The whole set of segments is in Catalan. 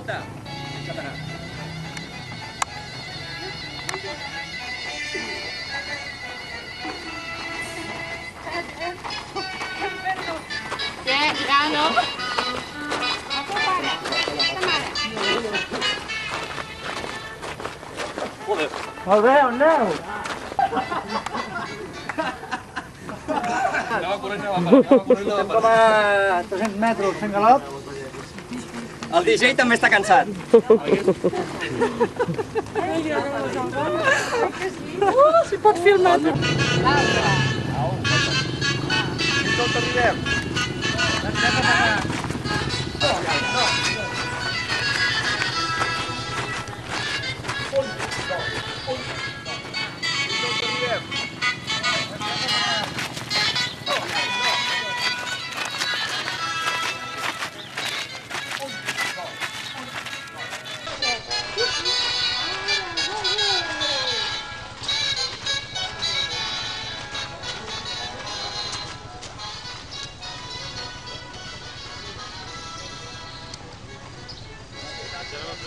volta. Deixa't anar. Què? Ja, no? Apa, para. Joder. Molt bé, on aneu? Anava corrent, anava Estem com a 300 metres fent galop. El DJ també està cansat. Si pot filmar. Fins on arribem?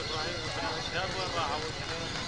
ابراهيم بن الشهاب وين راحوا؟